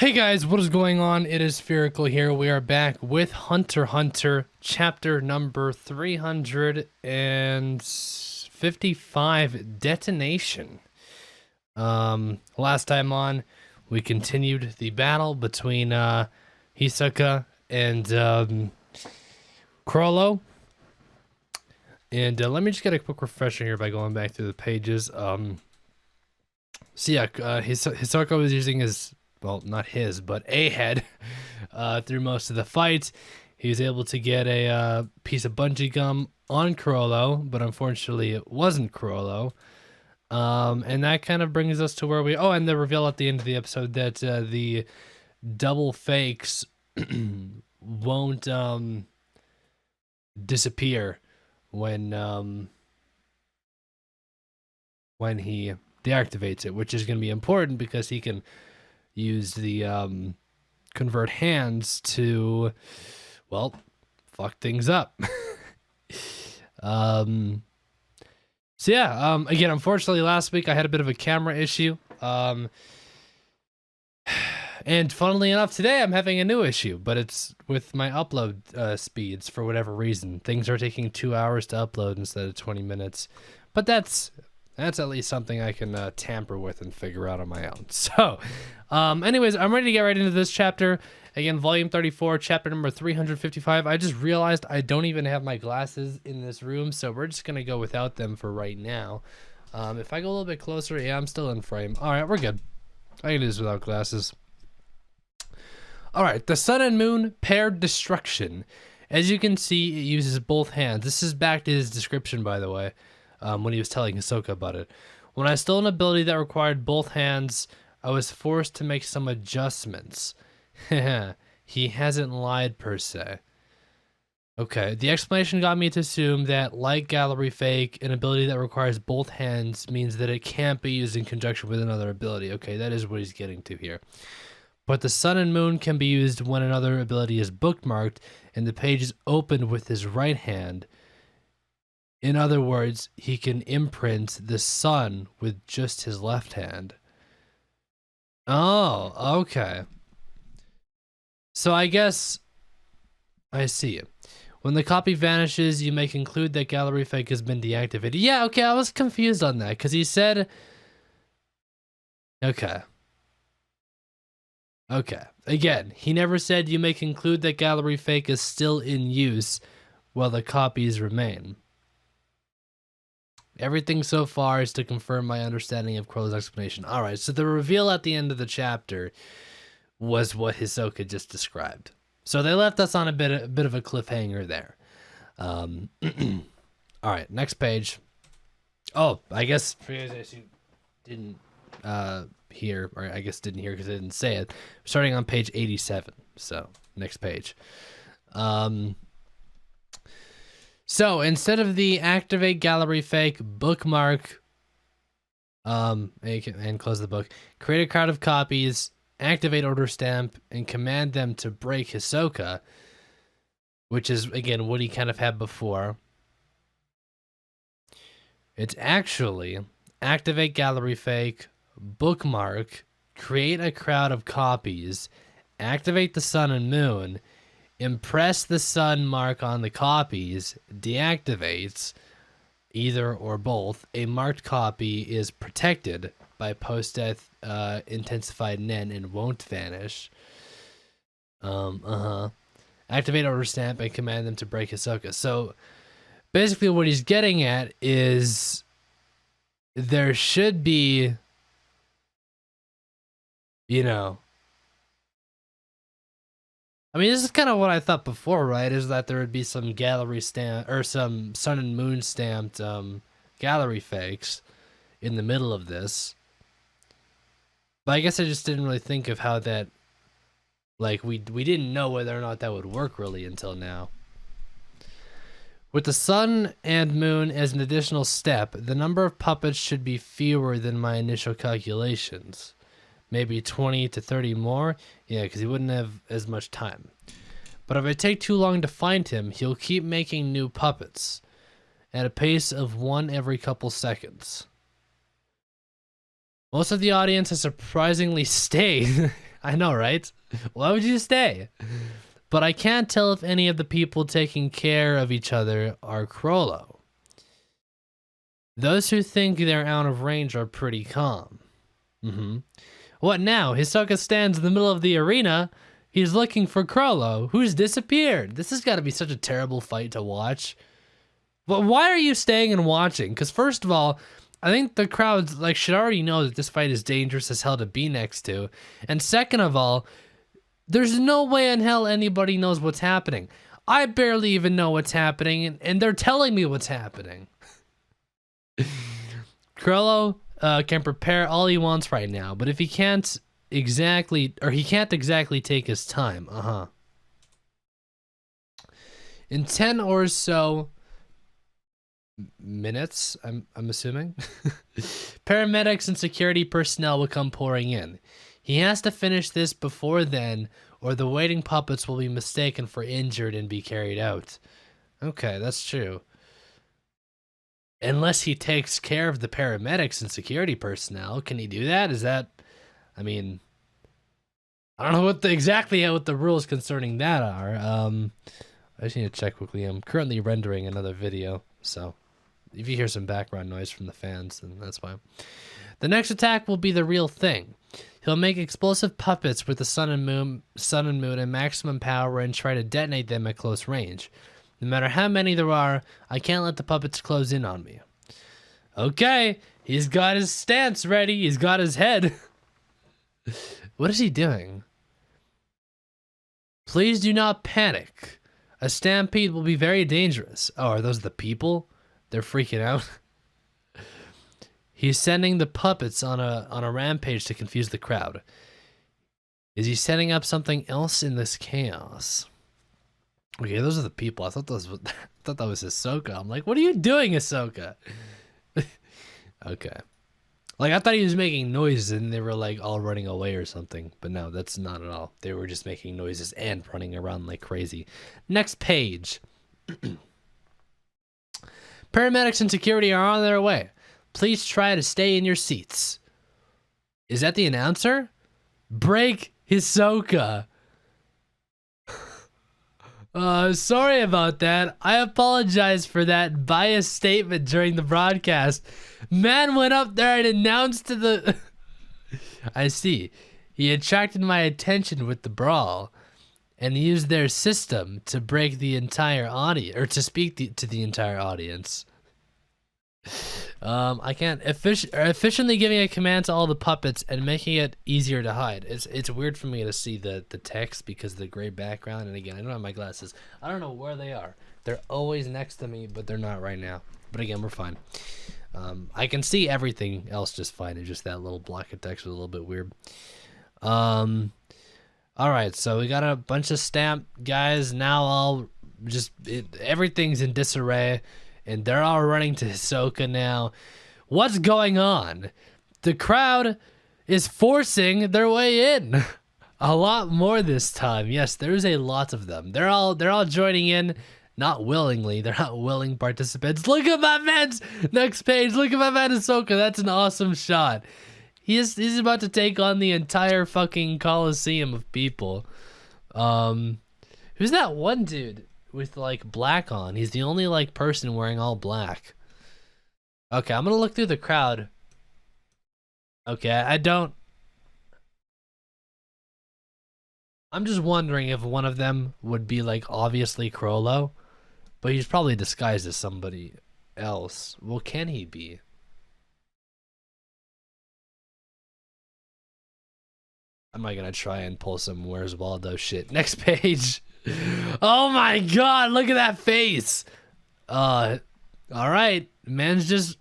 Hey guys, what is going on? It is Spherical here. We are back with Hunter x Hunter, chapter number 355, Detonation. Last time on, we continued the battle between Hisoka and Chrollo. And let me just get a quick refresher here by going back through the pages. Hisoka was using his, well, not his, but a head through most of the fight. He was able to get a piece of bungee gum on Chrollo, but unfortunately it wasn't Chrollo. And that kind of brings us to where we... Oh, and the reveal at the end of the episode that the double fakes won't disappear when he deactivates it, which is going to be important because he can use the convert hands to, well, fuck things up. So yeah, again, unfortunately last week I had a bit of a camera issue, and funnily enough today I'm having a new issue, but it's with my upload speeds. For whatever reason, things are taking 2 hours to upload instead of 20 minutes, but that's at least something I can tamper with and figure out on my own. So anyways, I'm ready to get right into this chapter. Again, volume 34, chapter number 355. I just realized I don't even have my glasses in this room, so we're just going to go without them for right now. If I go a little bit closer, yeah, I'm still in frame. All right, we're good. I can do this without glasses. All right, the sun and moon paired destruction. As you can see, it uses both hands. This is back to his description, by the way, when he was telling Hisoka about it. When I stole an ability that required both hands, I was forced to make some adjustments. He hasn't lied per se. Okay, the explanation got me to assume that, like Gallery Fake, an ability that requires both hands means that it can't be used in conjunction with another ability. Okay, that is what he's getting to here. But the sun and moon can be used when another ability is bookmarked and the page is opened with his right hand. In other words, he can imprint the sun with just his left hand. Oh, okay. So I guess I see it. When the copy vanishes, you may conclude that Gallery Fake has been deactivated. Yeah, okay, I was confused on that because he said... Okay. Again, he never said you may conclude that Gallery Fake is still in use while the copies remain. Everything so far is to confirm my understanding of Chrollo's explanation. Alright, so the reveal at the end of the chapter was what Hisoka just described. So they left us on a bit of a cliffhanger there. Alright, next page. Oh, I guess for you guys who didn't hear, or I guess didn't hear because I didn't say it, starting on page 87. So, next page. So instead of the activate Gallery Fake bookmark, and close the book, create a crowd of copies, activate order stamp, and command them to break Hisoka, which is again what he kind of had before. It's actually activate Gallery Fake, bookmark, create a crowd of copies, activate the sun and moon, impress the sun mark on the copies, deactivates, either or both. A marked copy is protected by post-death intensified Nen and won't vanish. Activate order stamp and command them to break Hisoka. So basically what he's getting at is there should be, you know, I mean, this is kind of what I thought before, right? Is that there would be some gallery stamp or some sun and moon stamped gallery fakes in the middle of this. But I guess I just didn't really think of how that, like, we didn't know whether or not that would work really until now. With the sun and moon as an additional step, the number of puppets should be fewer than my initial calculations. Maybe 20 to 30 more? Yeah, because he wouldn't have as much time. But if I take too long to find him, he'll keep making new puppets at a pace of one every couple seconds. Most of the audience has surprisingly stayed. I know, right? Why would you stay? But I can't tell if any of the people taking care of each other are Crollo. Those who think they're out of range are pretty calm. What now? Hisoka stands in the middle of the arena. He's looking for Crollo, who's disappeared. This has got to be such a terrible fight to watch. But why are you staying and watching? Because first of all, I think the crowd like should already know that this fight is dangerous as hell to be next to. And second of all, there's no way in hell anybody knows what's happening. I barely even know what's happening, and they're telling me what's happening. Crollo can prepare all he wants right now, but if he can't exactly, or he can't exactly take his time, in 10 or so minutes, I'm assuming, paramedics and security personnel will come pouring in. He has to finish this before then, or the waiting puppets will be mistaken for injured and be carried out. Okay, that's true. Unless he takes care of the paramedics and security personnel. Can he do that? Is that... I mean... I don't know exactly what the rules concerning that are. I just need to check quickly. I'm currently rendering another video, so... if you hear some background noise from the fans, then that's why. The next attack will be the real thing. He'll make explosive puppets with the sun and moon at maximum power and try to detonate them at close range. No matter how many there are, I can't let the puppets close in on me. Okay, he's got his stance ready. He's got his head. What is he doing? Please do not panic. A stampede will be very dangerous. Oh, are those the people? They're freaking out. He's sending the puppets on a rampage to confuse the crowd. Is he setting up something else in this chaos? Okay, those are the people. I thought that was Hisoka. I'm like, what are you doing, Hisoka? Okay. Like, I thought he was making noises and they were like all running away or something. But no, that's not at all. They were just making noises and running around like crazy. Next page. Paramedics and security are on their way. Please try to stay in your seats. Is that the announcer? Break Hisoka. Sorry about that. I apologize for that biased statement during the broadcast. Man went up there and announced to the... I see. He attracted my attention with the brawl and used their system to break the entire audience, or to speak to the entire audience. I can't efficiently giving a command to all the puppets and making it easier to hide. It's weird for me to see the text because of the gray background, and again, I don't have my glasses. I don't know where they are. They're always next to me, but they're not right now. But again, we're fine. I can see everything else just fine. It's just that little block of text was a little bit weird. All right, so we got a bunch of stamp guys. Now everything's in disarray. And they're all running to Hisoka now. What's going on? The crowd is forcing their way in. A lot more this time. Yes, there's a lot of them. They're all joining in, not willingly. They're not willing participants. Look at my man's next page. Look at my man Hisoka. That's an awesome shot. He's about to take on the entire fucking coliseum of people. Who's that one dude with like black on? He's the only like person wearing all black. Okay, I'm gonna look through the crowd. Okay, I'm just wondering if one of them would be like obviously Crollo, but he's probably disguised as somebody else. Well, can he be? I'm not gonna try and pull some Where's Waldo shit. Next page. Oh my god, look at that face. All right, man's just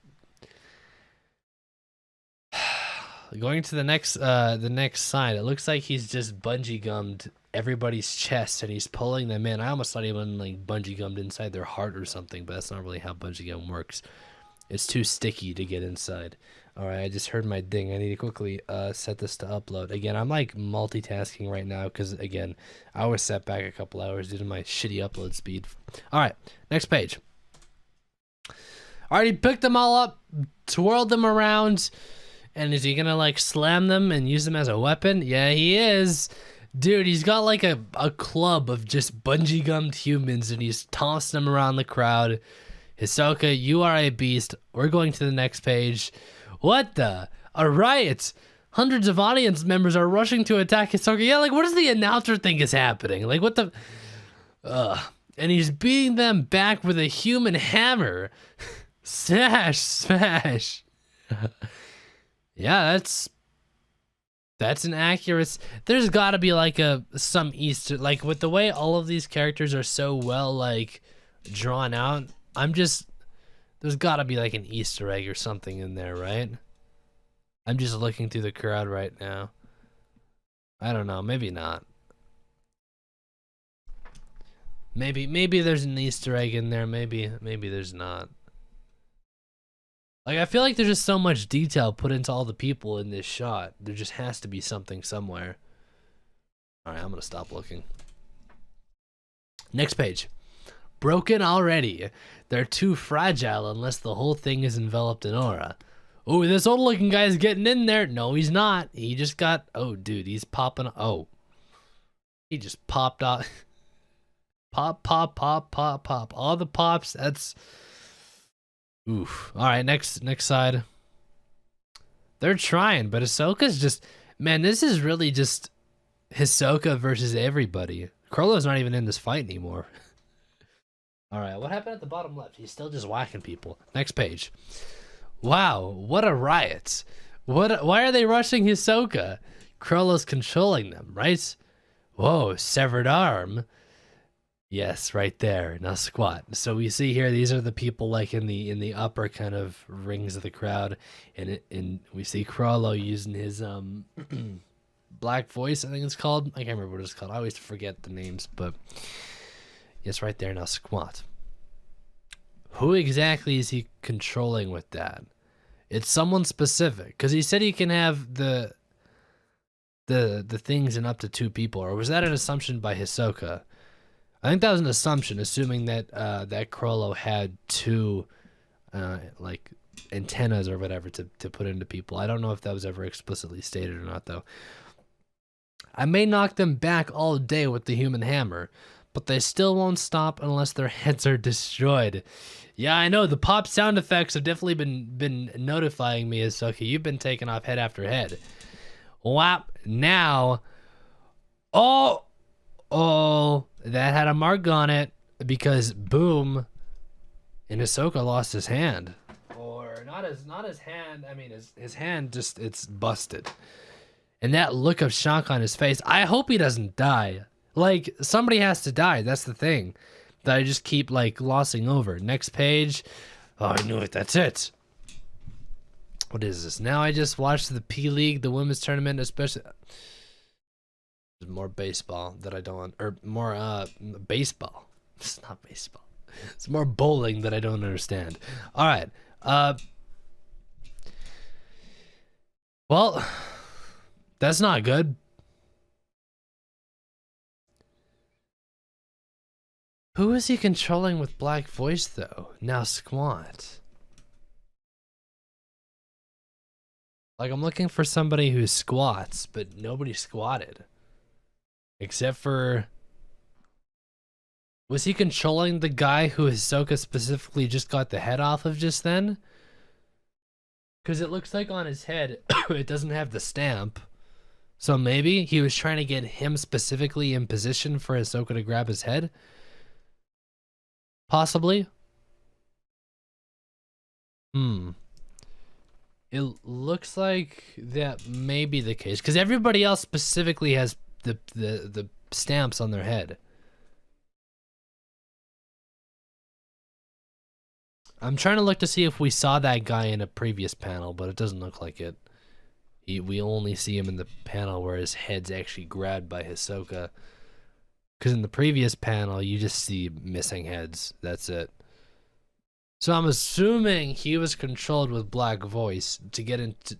going to the next sign. It looks like he's just bungee gummed everybody's chest and he's pulling them in. I almost thought he went like bungee gummed inside their heart or something, but that's not really how bungee gum works. It's too sticky to get inside. All right, I just heard my ding. I need to quickly set this to upload. Again, I'm like multitasking right now because, again, I was set back a couple hours due to my shitty upload speed. All right, next page. All right, he picked them all up, twirled them around, And is he gonna like slam them and use them as a weapon? Yeah, he is. Dude, he's got like a club of just bungee gummed humans and he's tossing them around the crowd. Hisoka, you are a beast. We're going to the next page. What the? A riot. Hundreds of audience members are rushing to attack Hisoka. Yeah, like what does the announcer think is happening? Like what the... And he's beating them back with a human hammer. Smash, smash. Yeah, that's an accurate... There's gotta be like some Easter... Like with the way all of these characters are so well like drawn out, there's gotta be like an Easter egg or something in there, right? I'm just looking through the crowd right now. I don't know, maybe not. Maybe there's an Easter egg in there, maybe there's not. Like I feel like there's just so much detail put into all the people in this shot. There just has to be something somewhere. All right, I'm gonna stop looking. Next page. Broken already. They're too fragile unless the whole thing is enveloped in aura. Oh, this old looking guy's getting in there. No, he's not. He just got... Oh, dude, he's popping... Oh. He just popped out. Pop, pop, pop, pop, pop. All the pops, that's... Oof. Alright, next side. They're trying, but Hisoka's just... Man, this is really just Hisoka versus everybody. Crollo's not even in this fight anymore. Alright, what happened at the bottom left? He's still just whacking people. Next page. Wow, what a riot. Why are they rushing Hisoka? Crollo's controlling them, right? Whoa, severed arm. Yes, right there. Now squat. So we see here, these are the people like in the upper kind of rings of the crowd, and we see Crollo using his black voice, I think it's called. I can't remember what it's called. I always forget the names, but yes, right there. Now squat. Who exactly is he controlling with that? It's someone specific, because he said he can have the things in up to 2 people, or was that an assumption by Hisoka? I think that was an assumption, assuming that that Crollo had 2 like antennas or whatever to put into people. I don't know if that was ever explicitly stated or not, though. I may knock them back all day with the human hammer, but they still won't stop unless their heads are destroyed. Yeah, I know, the pop sound effects have definitely been notifying me, Hisoka. You've been taking off head after head. Whap, now. Oh, that had a mark on it, because boom, and Hisoka lost his hand. Or not his hand, I mean his hand just, it's busted. And that look of shock on his face, I hope he doesn't die. Like, somebody has to die, that's the thing that I just keep like glossing over. Next page. Oh, I knew it, that's it. What is this? Now I just watched the P-League, the women's tournament, especially... More baseball that I don't... Or more, baseball. It's not baseball. It's more bowling that I don't understand. Alright. Well, that's not good. Who is he controlling with black voice, though? Now squat. Like, I'm looking for somebody who squats, but nobody squatted. Except for... Was he controlling the guy who Hisoka specifically just got the head off of just then? Because it looks like on his head, it doesn't have the stamp. So maybe he was trying to get him specifically in position for Hisoka to grab his head? Possibly? It looks like that may be the case. Because everybody else specifically has the stamps on their head. I'm trying to look to see if we saw that guy in a previous panel, but it doesn't look like it. We only see him in the panel where his head's actually grabbed by Hisoka. Because in the previous panel, you just see missing heads. That's it. So I'm assuming he was controlled with black voice to get into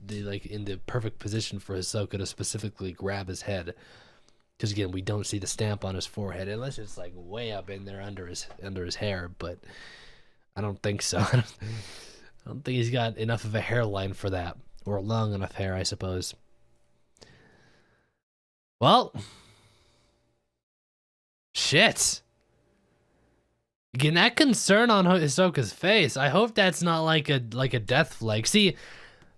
in the perfect position for Hisoka to specifically grab his head. Because again, we don't see the stamp on his forehead unless it's like way up in there under his hair. But I don't think so. I don't think he's got enough of a hairline for that. Or long enough hair, I suppose. Well, shit. Getting that concern on Hisoka's face. I hope that's not like a death flag. See,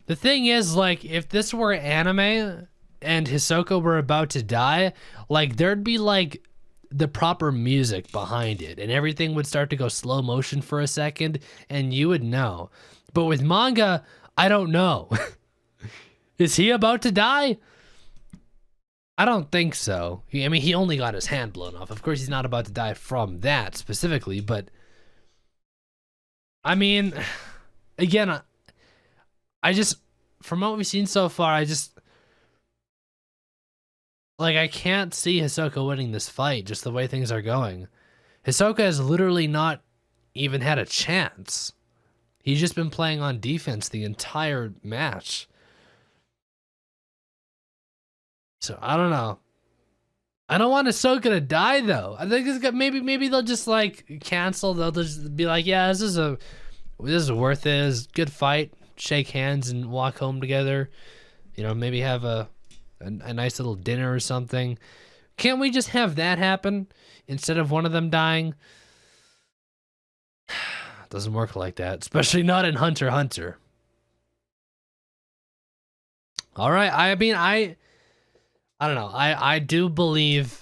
the thing is, like, if this were anime and Hisoka were about to die, like, there'd be like the proper music behind it, and everything would start to go slow motion for a second, and you would know. But with manga, I don't know. Is he about to die? I don't think so. I mean, he only got his hand blown off. Of course, he's not about to die from that specifically, but I mean, again, I just, from what we've seen so far, I just, like, I can't see Hisoka winning this fight just the way things are going. Hisoka has literally not even had a chance. He's just been playing on defense the entire match. So I don't know. I don't want Hisoka to die though. I think it's got, maybe they'll just like cancel. They'll just be like, yeah, this is worth it. It's a good fight. Shake hands and walk home together. You know, maybe have a nice little dinner or something. Can't we just have that happen instead of one of them dying? Doesn't work like that, especially not in Hunter x Hunter. All right, I mean, I don't know. I do believe.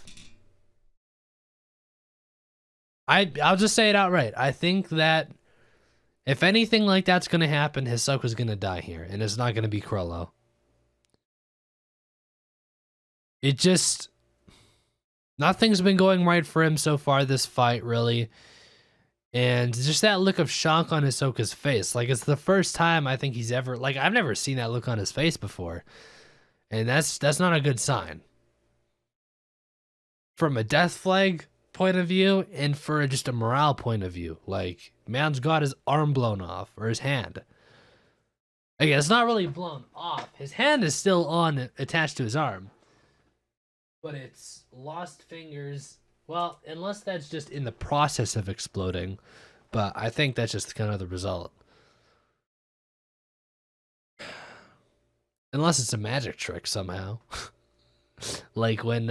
I'll just say it outright. I think that if anything like that's gonna happen, Hisoka's gonna die here, and it's not gonna be Chrollo. It just, nothing's been going right for him so far this fight, really. And just that look of shock on Hisoka's face. Like, it's the first time I think he's ever, like, I've never seen that look on his face before. And that's not a good sign. From a death flag point of view, and for just a morale point of view. Like, man's got his arm blown off, or his hand. Again, it's not really blown off. His hand is still on, attached to his arm. But it's lost fingers. Well, unless that's just in the process of exploding. But I think that's just kind of the result. Unless it's a magic trick somehow. Like when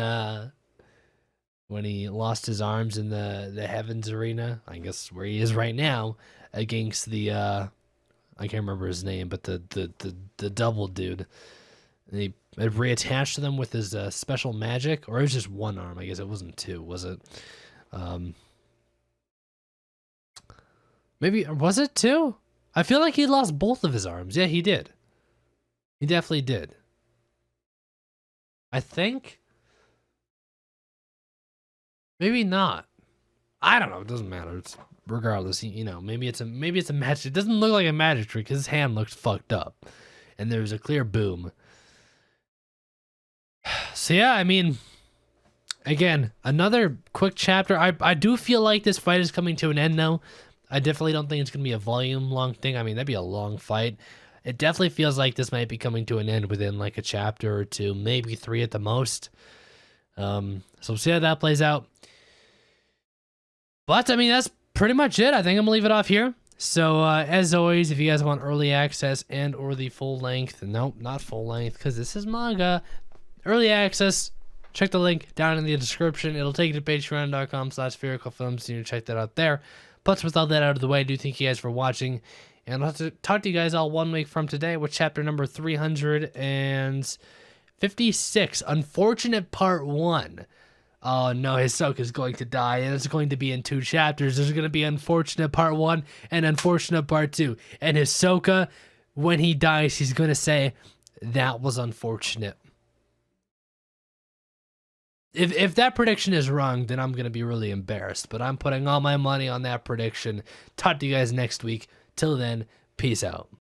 he lost his arms in the Heavens Arena, I guess where he is right now, against the I can't remember his name, but the double dude. And he reattached to them with his special magic, or it was just one arm. I guess it wasn't two, was it? Maybe, was it two? I feel like he lost both of his arms. Yeah, he did. He definitely did. I think. Maybe not. I don't know. It doesn't matter. It's regardless. You know, maybe it's a magic. It doesn't look like a magic trick because his hand looks fucked up, and there's a clear boom. So yeah, I mean, again, another quick chapter. I do feel like this fight is coming to an end though. I definitely don't think it's gonna be a volume long thing. I mean, that'd be a long fight. It definitely feels like this might be coming to an end within like a chapter or two, maybe 3 at the most. So we'll see how that plays out. But I mean, that's pretty much it. I think I'm gonna leave it off here. So as always, if you guys want early access and or the full length, nope, not full length, because this is manga. Early access, check the link down in the description. It'll take you to patreon.com/sphericalfilms, and you check that out there. But with all that out of the way, I do thank you guys for watching. And I'll have to talk to you guys all 1 week from today with chapter number 356. Unfortunate part 1. Oh no, Hisoka's going to die, and it's going to be in 2 chapters. There's going to be unfortunate part 1 and unfortunate part 2. And Hisoka, when he dies, he's going to say, that was unfortunate. If that prediction is wrong, then I'm going to be really embarrassed. But I'm putting all my money on that prediction. Talk to you guys next week. Till then, peace out.